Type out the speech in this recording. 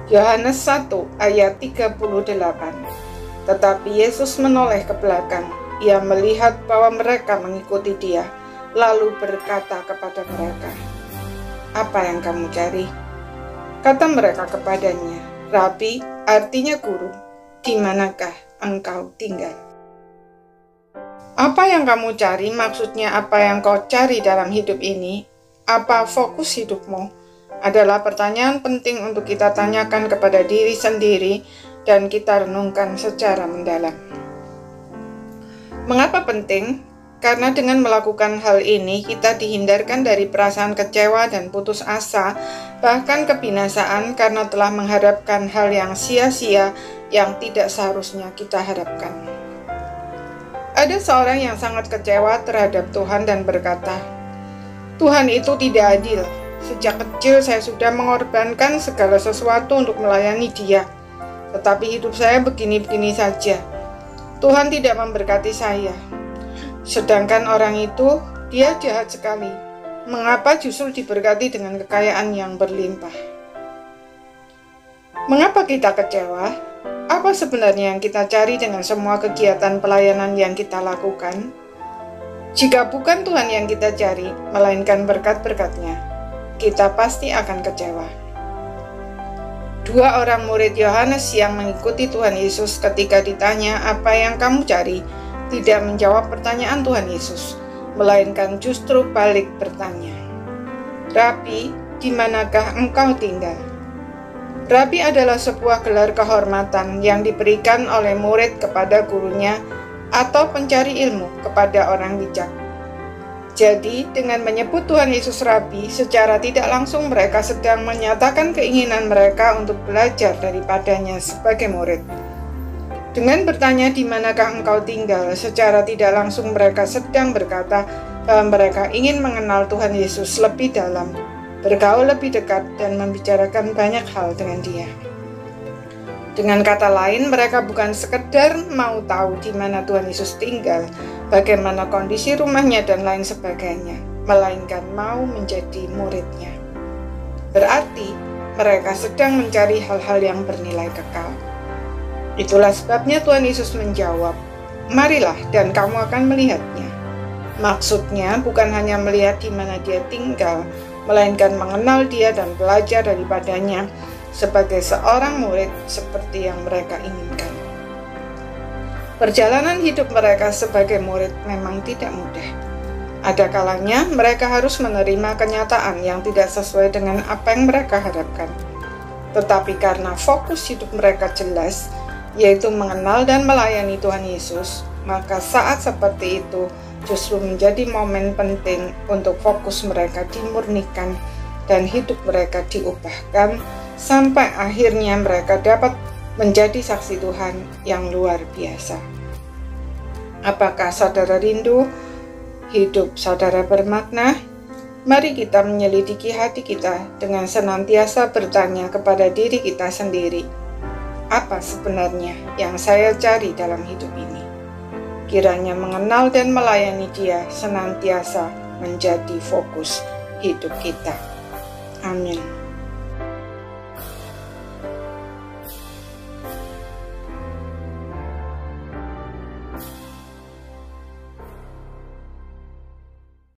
Yohanes 1 ayat 38. Tetapi Yesus menoleh ke belakang. Ia melihat bahwa mereka mengikuti dia, lalu berkata kepada mereka, "Apa yang kamu cari?" Kata mereka kepadanya, "Rabi," artinya guru, "di manakah engkau tinggal?" Apa yang kamu cari, maksudnya apa yang kau cari dalam hidup ini? Apa fokus hidupmu? Adalah pertanyaan penting untuk kita tanyakan kepada diri sendiri dan kita renungkan secara mendalam. Mengapa penting? Karena dengan melakukan hal ini, kita dihindarkan dari perasaan kecewa dan putus asa, bahkan kebinasaan karena telah mengharapkan hal yang sia-sia yang tidak seharusnya kita harapkan. Ada seorang yang sangat kecewa terhadap Tuhan dan berkata, "Tuhan itu tidak adil. Sejak kecil saya sudah mengorbankan segala sesuatu untuk melayani Dia, tetapi hidup saya begini-begini saja. Tuhan tidak memberkati saya. Sedangkan orang itu, dia jahat sekali. Mengapa justru diberkati dengan kekayaan yang berlimpah?" Mengapa kita kecewa? Apa sebenarnya yang kita cari dengan semua kegiatan pelayanan yang kita lakukan? Jika bukan Tuhan yang kita cari, melainkan berkat-berkat-Nya, kita pasti akan kecewa. Dua orang murid Yohanes yang mengikuti Tuhan Yesus ketika ditanya apa yang kamu cari, tidak menjawab pertanyaan Tuhan Yesus, melainkan justru balik bertanya, "Rabi, di manakah engkau tinggal?" Rabi adalah sebuah gelar kehormatan yang diberikan oleh murid kepada gurunya atau pencari ilmu kepada orang bijak. Jadi, dengan menyebut Tuhan Yesus Rabi, secara tidak langsung mereka sedang menyatakan keinginan mereka untuk belajar daripadanya sebagai murid. Dengan bertanya di manakah engkau tinggal, secara tidak langsung mereka sedang berkata bahwa mereka ingin mengenal Tuhan Yesus lebih dalam, bergaul lebih dekat, dan membicarakan banyak hal dengan Dia. Dengan kata lain, mereka bukan sekedar mau tahu di mana Tuhan Yesus tinggal, bagaimana kondisi rumahnya dan lain sebagainya, melainkan mau menjadi muridnya. Berarti mereka sedang mencari hal-hal yang bernilai kekal. Itulah sebabnya Tuhan Yesus menjawab, "Marilah dan kamu akan melihatnya." Maksudnya bukan hanya melihat di mana Dia tinggal, melainkan mengenal Dia dan belajar daripadanya sebagai seorang murid seperti yang mereka inginkan. Perjalanan hidup mereka sebagai murid memang tidak mudah. Ada kalanya mereka harus menerima kenyataan yang tidak sesuai dengan apa yang mereka harapkan. Tetapi karena fokus hidup mereka jelas, yaitu mengenal dan melayani Tuhan Yesus, maka saat seperti itu justru menjadi momen penting untuk fokus mereka dimurnikan dan hidup mereka diubahkan sampai akhirnya mereka dapat menjadi saksi Tuhan yang luar biasa. Apakah saudara rindu hidup saudara bermakna? Mari kita menyelidiki hati kita dengan senantiasa bertanya kepada diri kita sendiri, apa sebenarnya yang saya cari dalam hidup ini? Kiranya mengenal dan melayani Dia senantiasa menjadi fokus hidup kita. Amin.